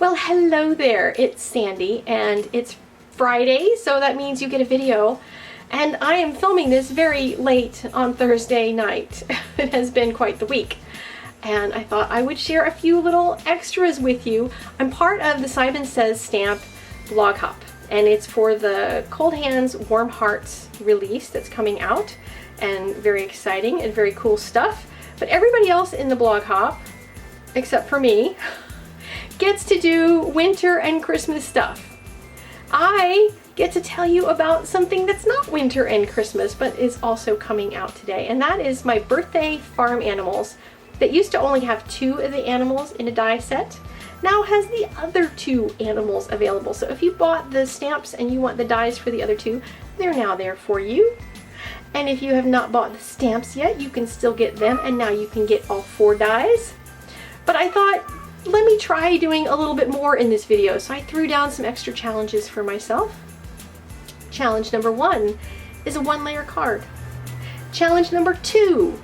Well, hello there, it's Sandy, and it's Friday, so that means you get a video. And I am filming this very late on Thursday night. It has been quite the week. And I thought I would share a few little extras with you. I'm part of the Simon Says Stamp blog hop, and it's for the Cold Hands Warm Hearts release that's coming out, and very exciting and very cool stuff. But everybody else in the blog hop, except for me, gets to do winter and Christmas stuff. I get to tell you about something that's not winter and Christmas, but is also coming out today, and that is my birthday farm animals that used to only have 2 of the animals in a die set, now has the other 2 animals available. So if you bought the stamps and you want the dies for the other 2, they're now there for you. And if you have not bought the stamps yet, you can still get them, and now you can get all 4 dies. But I thought, let me try doing a little bit more in this video, so I threw down some extra challenges for myself. Challenge number 1 is a 1-layer card. Challenge number 2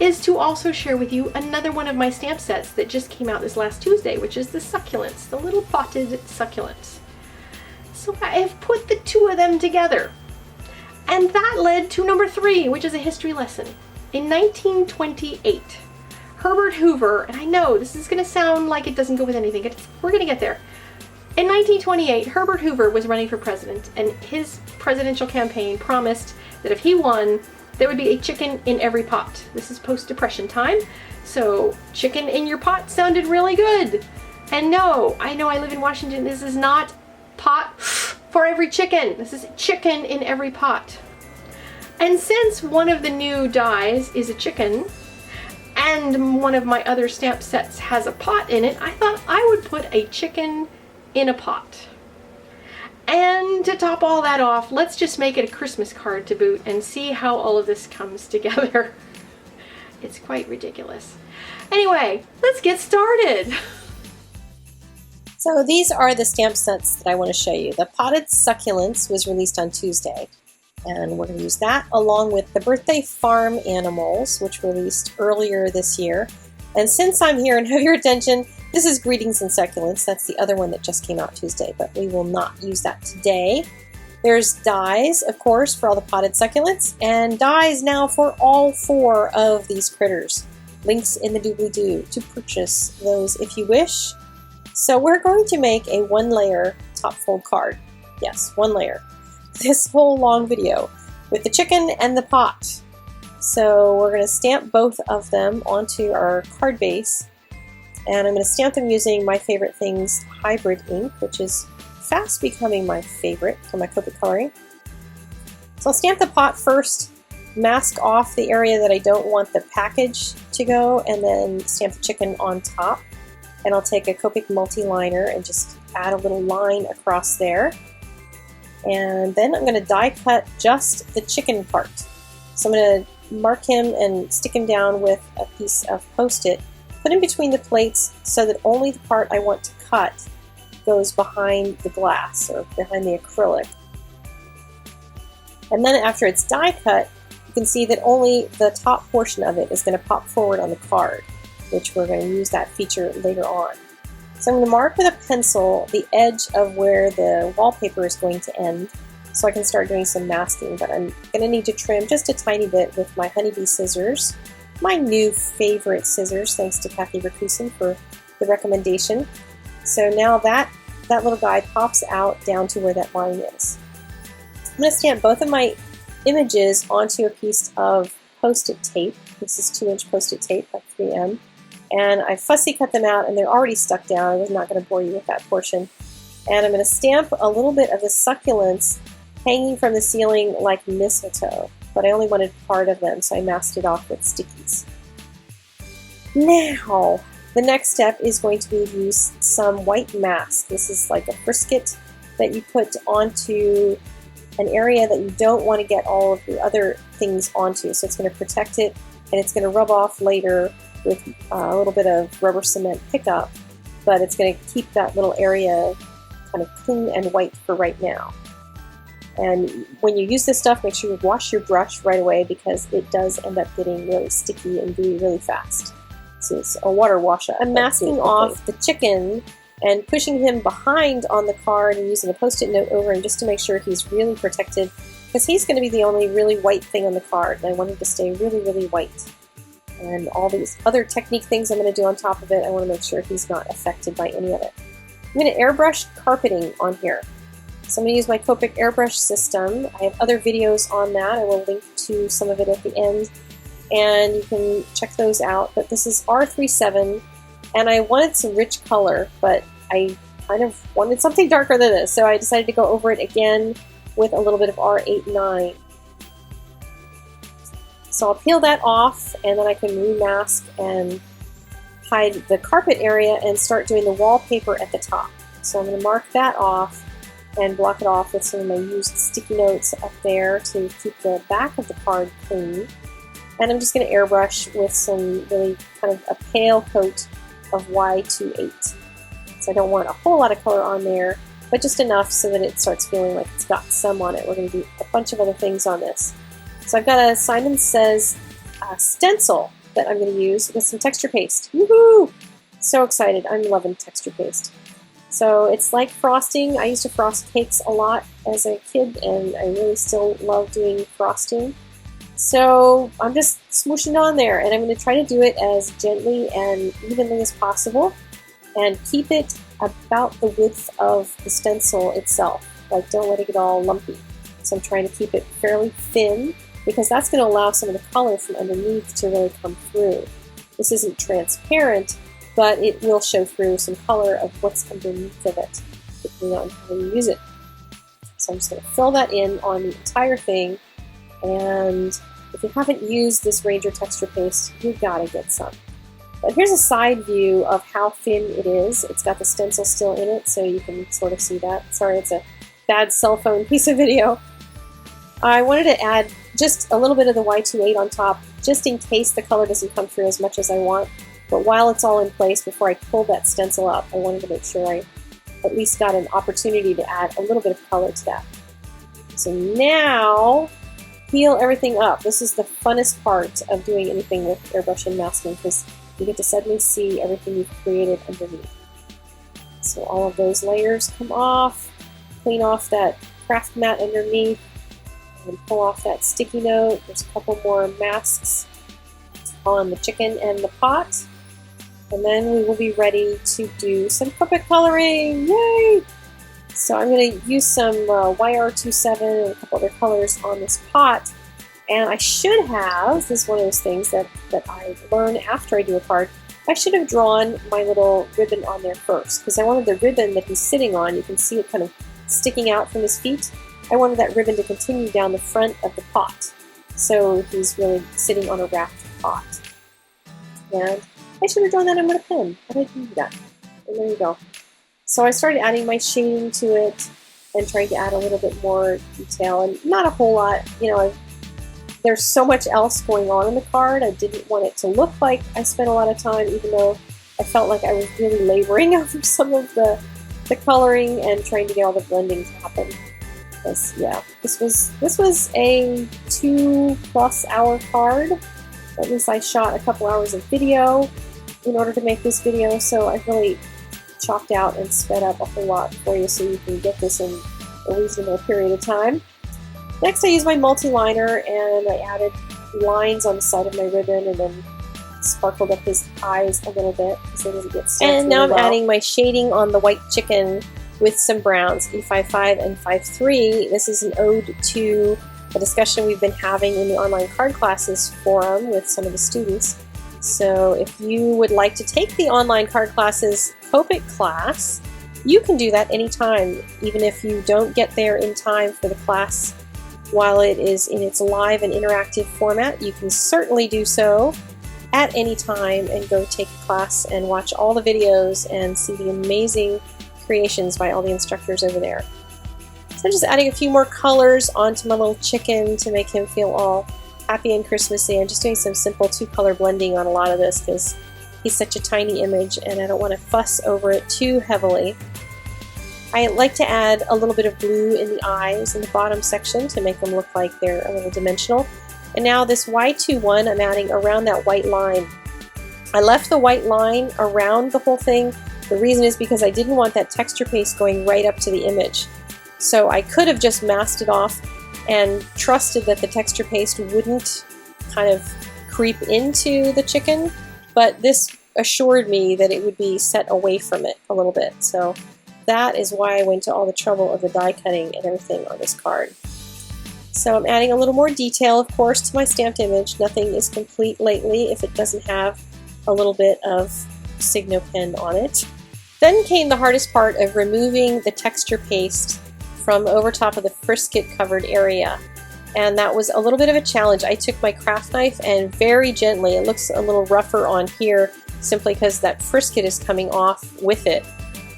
is to also share with you another one of my stamp sets that just came out this last Tuesday, which is the succulents, the little potted succulents. So I have put the 2 of them together. And that led to number 3, which is a history lesson. In 1928, Herbert Hoover, and I know this is going to sound like it doesn't go with anything, we're going to get there. In 1928, Herbert Hoover was running for president, and his presidential campaign promised that if he won, there would be a chicken in every pot. This is post-Depression time, so chicken in your pot sounded really good. And no, I know I live in Washington, this is not pot for every chicken. This is chicken in every pot. And since one of the new dies is a chicken, and one of my other stamp sets has a pot in it, I thought I would put a chicken in a pot. And to top all that off, let's just make it a Christmas card to boot and see how all of this comes together. It's quite ridiculous. Anyway, let's get started. So these are the stamp sets that I want to show you. The Potted Succulents was released on Tuesday, and we're going to use that along with the Birthday Farm Animals, which released earlier this year. And since I'm here and have your attention, this is Greetings and Succulents. That's the other one that just came out Tuesday, but we will not use that today. There's dies, of course, for all the potted succulents, and dies now for all 4 of these critters. Links in the doobly-doo to purchase those if you wish. So we're going to make a 1-layer top fold card. Yes, 1 layer. This whole long video with the chicken and the pot. So we're going to stamp both of them onto our card base, and I'm going to stamp them using my favorite things hybrid ink, which is fast becoming my favorite for my Copic coloring. So I'll stamp the pot first, mask off the area that I don't want the package to go, and then stamp the chicken on top. And I'll take a Copic multi-liner and just add a little line across there. And then I'm going to die cut just the chicken part. So I'm going to mark him and stick him down with a piece of Post-it, put in between the plates so that only the part I want to cut goes behind the glass or behind the acrylic. And then after it's die cut, you can see that only the top portion of it is going to pop forward on the card, which we're going to use that feature later on. So I'm going to mark with a pencil the edge of where the wallpaper is going to end so I can start doing some masking, but I'm going to need to trim just a tiny bit with my honeybee scissors, my new favorite scissors, thanks to Kathy Rakusin for the recommendation. So now that little guy pops out down to where that line is. I'm going to stamp both of my images onto a piece of Post-it tape. This is 2-inch Post-it tape, like 3M. And I fussy cut them out, and they're already stuck down. I was not going to bore you with that portion. And I'm going to stamp a little bit of the succulents hanging from the ceiling like mistletoe, but I only wanted part of them, so I masked it off with stickies. Now, the next step is going to be to use some white mask. This is like a frisket that you put onto an area that you don't want to get all of the other things onto, so it's going to protect it, and it's going to rub off later with a little bit of rubber cement pickup, but it's going to keep that little area kind of clean and white for right now. And when you use this stuff, make sure you wash your brush right away because it does end up getting really sticky and gooey really fast. So it's a water wash up. I'm masking off the chicken and pushing him behind on the card and using a Post-it note over him just to make sure he's really protected, because he's going to be the only really white thing on the card, and I want him to stay really, really white. And all these other technique things I'm going to do on top of it, I want to make sure he's not affected by any of it. I'm going to airbrush carpeting on here. So I'm going to use my Copic airbrush system. I have other videos on that. I will link to some of it at the end, and you can check those out. But this is R37, and I wanted some rich color, but I kind of wanted something darker than this, so I decided to go over it again with a little bit of R89. So I'll peel that off, and then I can remask and hide the carpet area and start doing the wallpaper at the top. So I'm going to mark that off and block it off with some of my used sticky notes up there to keep the back of the card clean. And I'm just going to airbrush with some really kind of a pale coat of Y28. So I don't want a whole lot of color on there, but just enough so that it starts feeling like it's got some on it. We're going to do a bunch of other things on this. So I've got a Simon Says stencil that I'm going to use with some texture paste. Woohoo! So excited. I'm loving texture paste. So it's like frosting. I used to frost cakes a lot as a kid, and I really still love doing frosting. So I'm just smooshing on there, and I'm going to try to do it as gently and evenly as possible and keep it about the width of the stencil itself. Like, don't let it get all lumpy. So I'm trying to keep it fairly thin because that's going to allow some of the color from underneath to really come through. This isn't transparent, but it will show through some color of what's underneath of it, depending on how you use it. So I'm just going to fill that in on the entire thing, and if you haven't used this Ranger texture paste, you've got to get some. But here's a side view of how thin it is. It's got the stencil still in it, so you can sort of see that. Sorry, it's a bad cell phone piece of video. I wanted to add just a little bit of the Y28 on top, just in case the color doesn't come through as much as I want. But while it's all in place, before I pull that stencil up, I wanted to make sure I at least got an opportunity to add a little bit of color to that. So now, peel everything up. This is the funnest part of doing anything with airbrush and masking, because you get to suddenly see everything you've created underneath. So all of those layers come off, clean off that craft mat underneath, and pull off that sticky note. There's a couple more masks on the chicken and the pot. And then we will be ready to do some Copic coloring. Yay! So I'm going to use some YR27 and a couple other colors on this pot. And I should have, this is one of those things that I learn after I do a card, I should have drawn my little ribbon on there first, because I wanted the ribbon that he's sitting on, you can see it kind of sticking out from his feet. I wanted that ribbon to continue down the front of the pot, so he's really sitting on a wrapped pot. And I should have drawn that in with a pen, but I didn't do that. And there you go. So I started adding my shading to it and trying to add a little bit more detail, and not a whole lot. You know, there's so much else going on in the card. I didn't want it to look like I spent a lot of time, even though I felt like I was really laboring over some of the coloring and trying to get all the blending to happen. Because yeah, this was a 2+ hour card. At least I shot a couple hours of video in order to make this video, so I really chopped out and sped up a whole lot for you so you can get this in a reasonable period of time. Next I used my multi-liner and I added lines on the side of my ribbon and then sparkled up his eyes a little bit so that it gets started. And now I'm adding my shading on the white chicken with some browns, E55 and 53. This is an ode to a discussion we've been having in the online card classes forum with some of the students. So if you would like to take the online card classes Copic class, you can do that anytime, even if you don't get there in time for the class while it is in its live and interactive format. You can certainly do so at any time and go take a class and watch all the videos and see the amazing creations by all the instructors over there. So I'm just adding a few more colors onto my little chicken to make him feel all happy and Christmassy. I'm just doing some simple 2-color blending on a lot of this because he's such a tiny image and I don't want to fuss over it too heavily. I like to add a little bit of blue in the eyes in the bottom section to make them look like they're a little dimensional. And now this Y21 I'm adding around that white line. I left the white line around the whole thing The reason is because I didn't want that texture paste going right up to the image. So I could have just masked it off and trusted that the texture paste wouldn't kind of creep into the chicken, but this assured me that it would be set away from it a little bit. So that is why I went to all the trouble of the die cutting and everything on this card. So I'm adding a little more detail, of course, to my stamped image. Nothing is complete lately if it doesn't have a little bit of Signo-Pen on it. Then came the hardest part of removing the texture paste from over top of the Frisket covered area. And that was a little bit of a challenge. I took my craft knife and very gently, it looks a little rougher on here simply because that Frisket is coming off with it.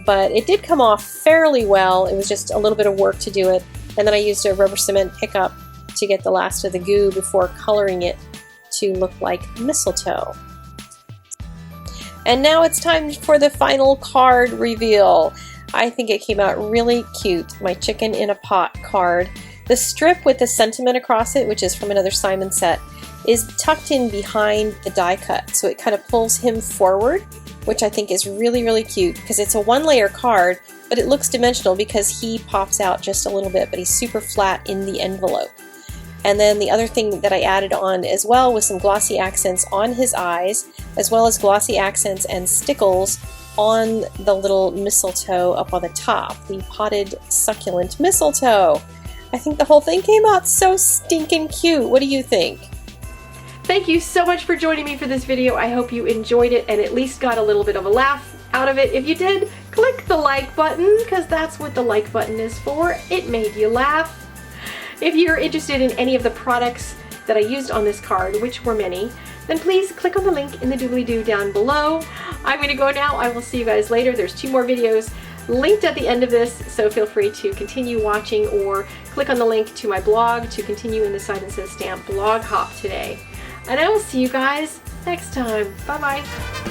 But it did come off fairly well. It was just a little bit of work to do it. And then I used a rubber cement pickup to get the last of the goo before coloring it to look like mistletoe. And now it's time for the final card reveal. I think it came out really cute, my chicken in a pot card. The strip with the sentiment across it, which is from another Simon set, is tucked in behind the die cut, so it kind of pulls him forward, which I think is really, really cute because it's a one-layer card, but it looks dimensional because he pops out just a little bit, but he's super flat in the envelope. And then the other thing that I added on as well was some glossy accents on his eyes, as well as glossy accents and stickles on the little mistletoe up on the top, the potted succulent mistletoe. I think the whole thing came out so stinking cute. What do you think? Thank you so much for joining me for this video. I hope you enjoyed it and at least got a little bit of a laugh out of it. If you did, click the like button because that's what the like button is for. It made you laugh. If you're interested in any of the products that I used on this card, which were many, then please click on the link in the doobly-doo down below. I'm going to go now. I will see you guys later. There's 2 more videos linked at the end of this, so feel free to continue watching or click on the link to my blog to continue in the Sight and Sense Stamp blog hop today. And I will see you guys next time. Bye-bye.